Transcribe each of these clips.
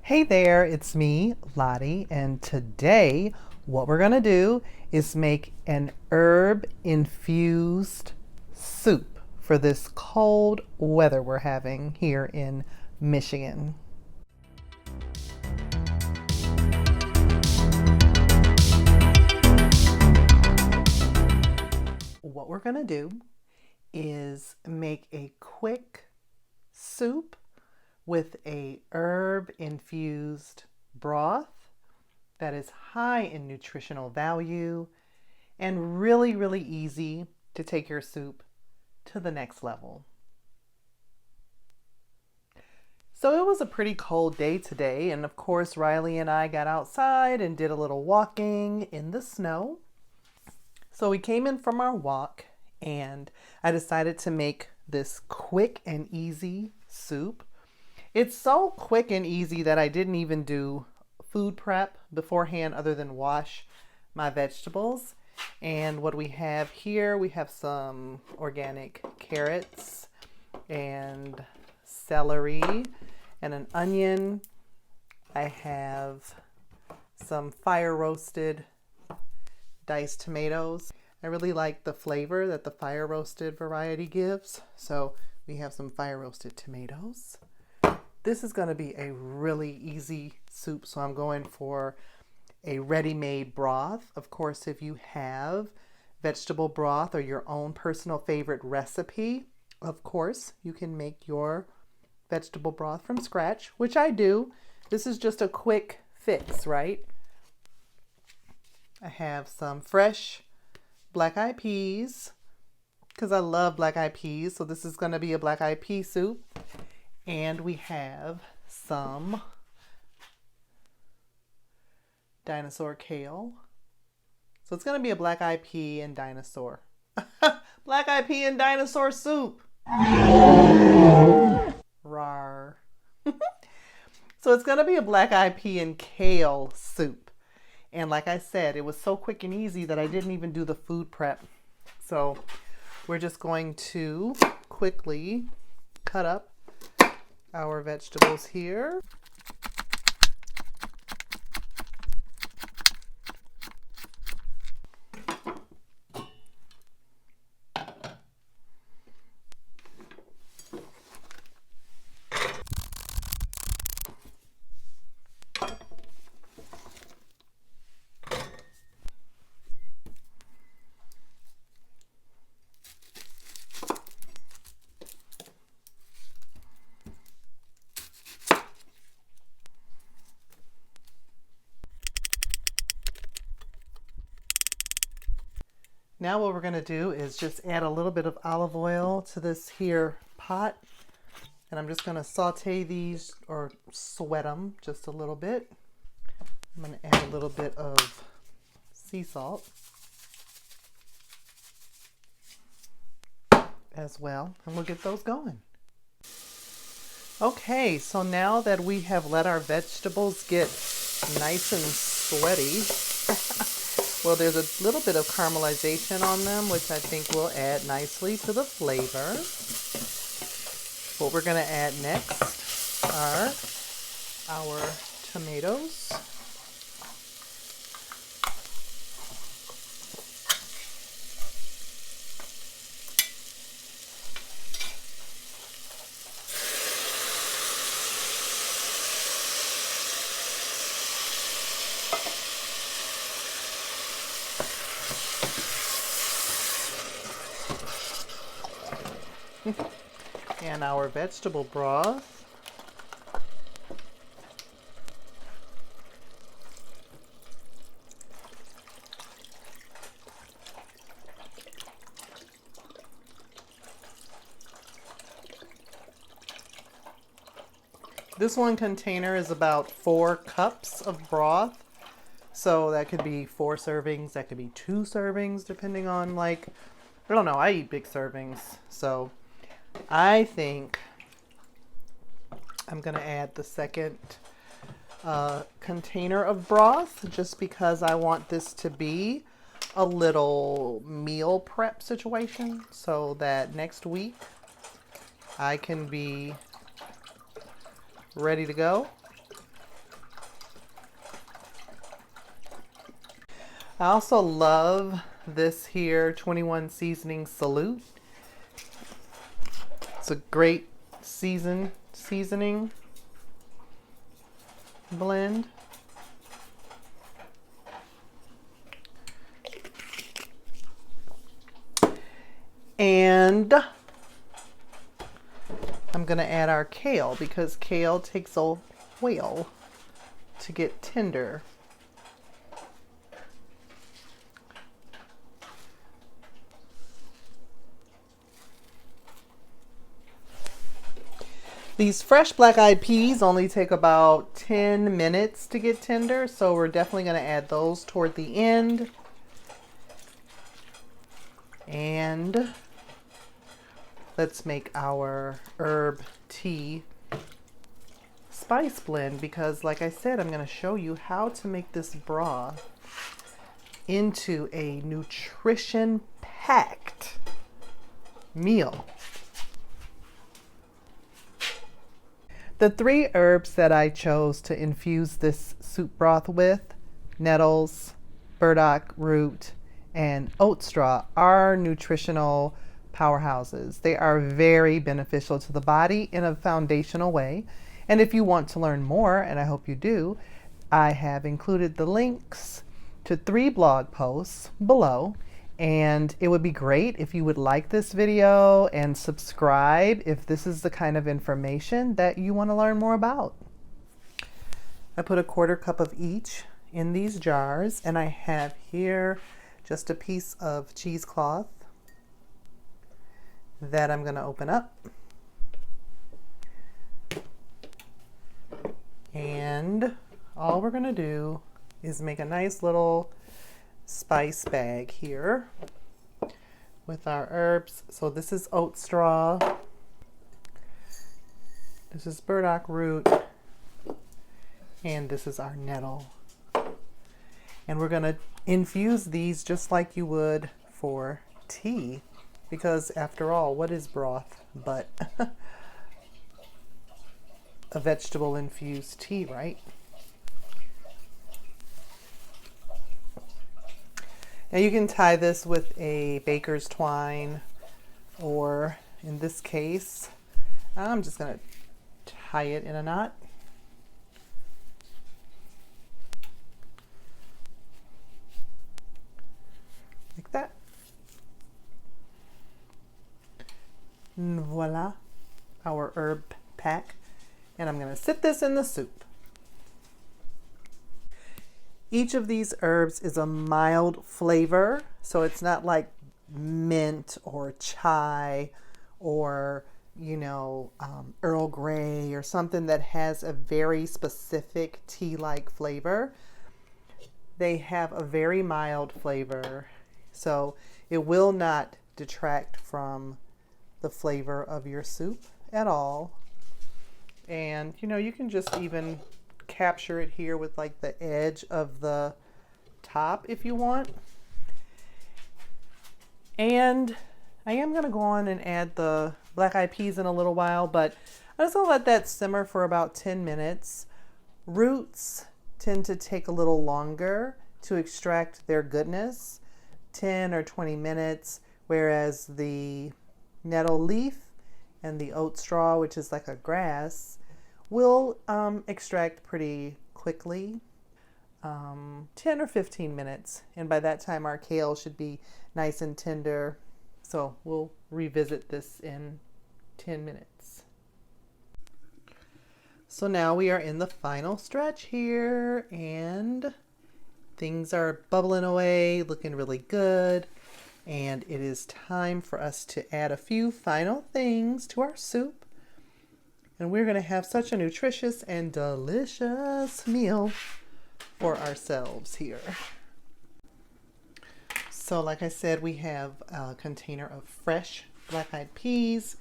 Hey there, it's me, Lottie, and today what we're going to do is make an herb infused soup for this cold weather we're having here in Michigan. What we're going to do is make a quick soup with a herb infused broth that is high in nutritional value and really easy to take your soup to the next level. So it was a pretty cold day today, and of course Riley and I got outside and did a little walking in the snow. So we came in from our walk and I decided to make this quick and easy soup. It's so quick and easy that I didn't even do food prep beforehand other than wash my vegetables. And what we have here, we have some organic carrots and celery and an onion. I have some fire roasted diced tomatoes. I really like the flavor that the fire roasted variety gives. So we have some fire roasted tomatoes. This is going to be a really easy soup, so I'm going for a ready-made broth. Of course, if you have vegetable broth or your own personal favorite recipe, of course, you can make your vegetable broth from scratch, which I do. This is just a quick fix, right? I have some fresh black-eyed peas, because I love black-eyed peas, so this is going to be a black-eyed pea soup. And we have some dinosaur kale. So it's going to be a black-eyed pea and dinosaur. Black-eyed pea and dinosaur soup. Rawr. So it's going to be a black-eyed pea and kale soup. And like I said, it was so quick and easy that I didn't even do the food prep. So we're just going to quickly cut up our vegetables here. Now what we're going to do is just add a little bit of olive oil to this here pot. And I'm just going to saute these or sweat them just a little bit. I'm going to add a little bit of sea salt as well. And we'll get those going. Okay, so now that we have let our vegetables get nice and sweaty, well, there's a little bit of caramelization on them, which I think will add nicely to the flavor. What we're going to add next are our tomatoes. And our vegetable broth. This one container is about 4 cups of broth. So that could be 4 servings, that could be 2 servings, depending on I don't know, I eat big servings. So I think I'm going to add the second container of broth just because I want this to be a little meal prep situation so that next week I can be ready to go I also love this here 21 seasoning salute. It's a great seasoning blend. And I'm going to add our kale because kale takes a while to get tender. These fresh black-eyed peas only take about 10 minutes to get tender, so we're definitely going to add those toward the end. And let's make our herb tea spice blend because, like I said, I'm going to show you how to make this broth into a nutrition-packed meal. The 3 herbs that I chose to infuse this soup broth with, nettles, burdock root, and oatstraw, are nutritional powerhouses. They are very beneficial to the body in a foundational way. And if you want to learn more, and I hope you do, I have included the links to 3 blog posts below. And it would be great if you would like this video and subscribe if this is the kind of information that you want to learn more about. I put a 1/4 cup of each in these jars, and I have here just a piece of cheesecloth that I'm going to open up. And all we're going to do is make a nice little spice bag here with our herbs. So this is oat straw, this is burdock root, and this is our nettle. And we're going to infuse these just like you would for tea, because after all, what is broth but a vegetable infused tea, right? Now you can tie this with a baker's twine, or in this case, I'm just going to tie it in a knot. Like that. And voila, our herb pack. And I'm going to sit this in the soup. Each of these herbs is a mild flavor, so it's not like mint or chai or, you know, Earl Grey or something that has a very specific tea-like flavor. They have a very mild flavor, so it will not detract from the flavor of your soup at all. And, you know, you can just even capture it here with like the edge of the top if you want. And I am going to go on and add the black-eyed peas in a little while, but I'm just going to let that simmer for about 10 minutes. Roots tend to take a little longer to extract their goodness, 10 or 20 minutes, whereas the nettle leaf and the oat straw, which is like a grass, will extract pretty quickly, 10 or 15 minutes. And by that time, our kale should be nice and tender. So we'll revisit this in 10 minutes. So now we are in the final stretch here, and things are bubbling away, looking really good. And it is time for us to add a few final things to our soup. And we're going to have such a nutritious and delicious meal for ourselves here. So like I said, we have a container of fresh black-eyed peas,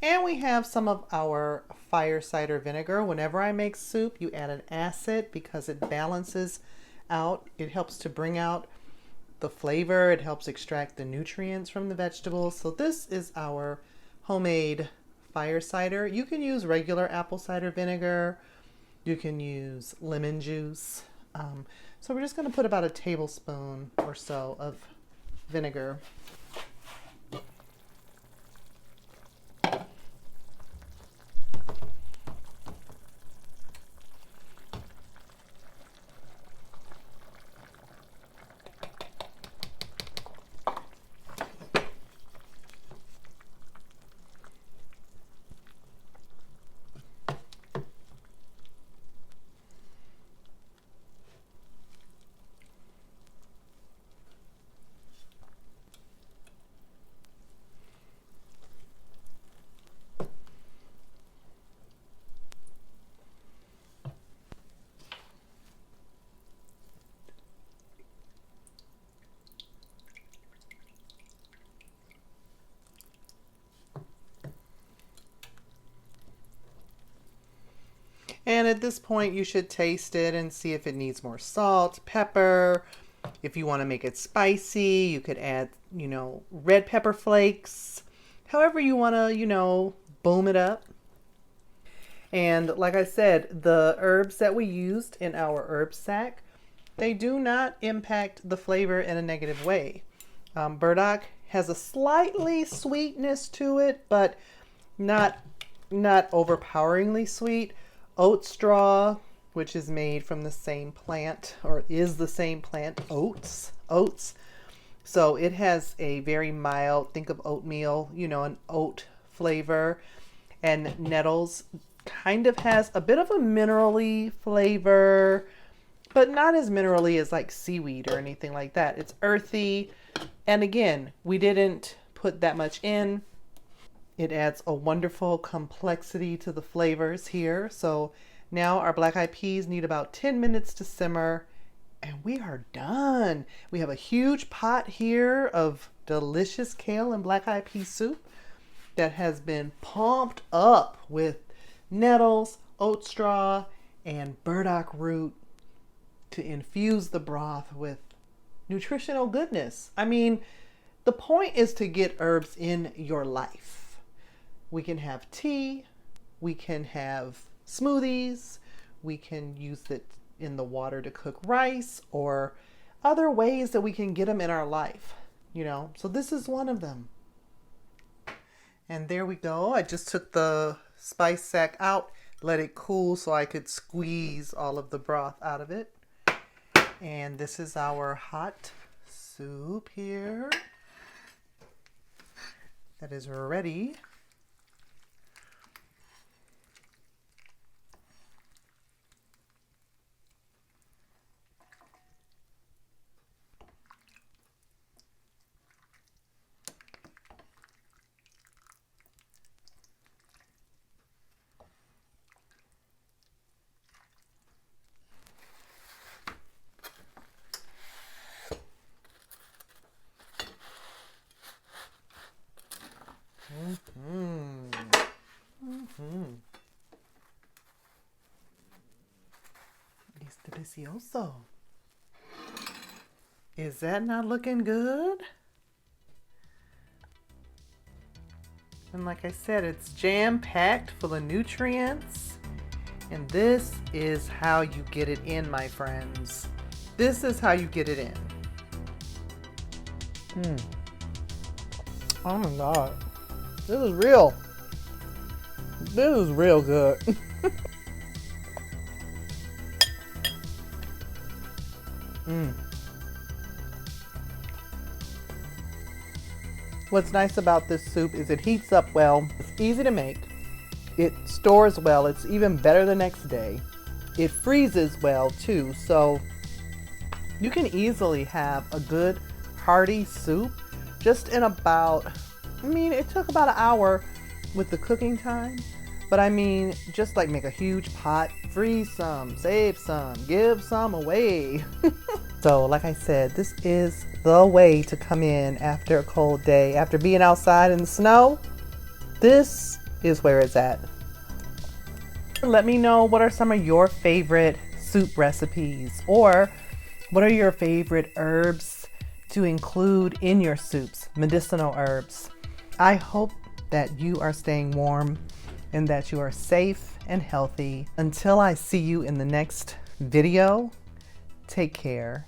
and we have some of our fire cider vinegar. Whenever I make soup, you add an acid because it balances out. It helps to bring out the flavor. It helps extract the nutrients from the vegetables. So this is our homemade fire cider. You can use regular apple cider vinegar. You can use lemon juice. So we're just going to put about a tablespoon or so of vinegar. And at this point, you should taste it and see if it needs more salt, pepper. If you want to make it spicy, you could add, red pepper flakes. However you want to, boom it up. And like I said, the herbs that we used in our herb sack, they do not impact the flavor in a negative way. Burdock has a slightly sweetness to it, but not overpoweringly sweet. Oatstraw, which is made from the same plant, or is the same plant, oats. So it has a very mild, think of oatmeal, an oat flavor. And nettles kind of has a bit of a minerally flavor, but not as minerally as like seaweed or anything like that. It's earthy. And again, we didn't put that much in. It adds a wonderful complexity to the flavors here. So now our black eyed peas need about 10 minutes to simmer and we are done. We have a huge pot here of delicious kale and black eyed pea soup that has been pumped up with nettles, oatstraw, and burdock root to infuse the broth with nutritional goodness. I mean, the point is to get herbs in your life. We can have tea, we can have smoothies, we can use it in the water to cook rice, or other ways that we can get them in our life, So this is one of them. And there we go. I just took the spice sack out, let it cool so I could squeeze all of the broth out of it. And this is our hot soup here that is ready. It's delicioso. Is that not looking good? And like I said, it's jam-packed full of nutrients. And this is how you get it in, my friends. This is how you get it in. Oh my God. This is real. This is real good. What's nice about this soup is it heats up well. It's easy to make. It stores well. It's even better the next day. It freezes well too. So you can easily have a good hearty soup just in about, it took about an hour with the cooking time. But just like make a huge pot, freeze some, save some, give some away. So like I said, this is the way to come in after a cold day. After being outside in the snow, this is where it's at. Let me know what are some of your favorite soup recipes, or what are your favorite herbs to include in your soups, medicinal herbs. I hope that you are staying warm and that you are safe and healthy. Until I see you in the next video, Take care.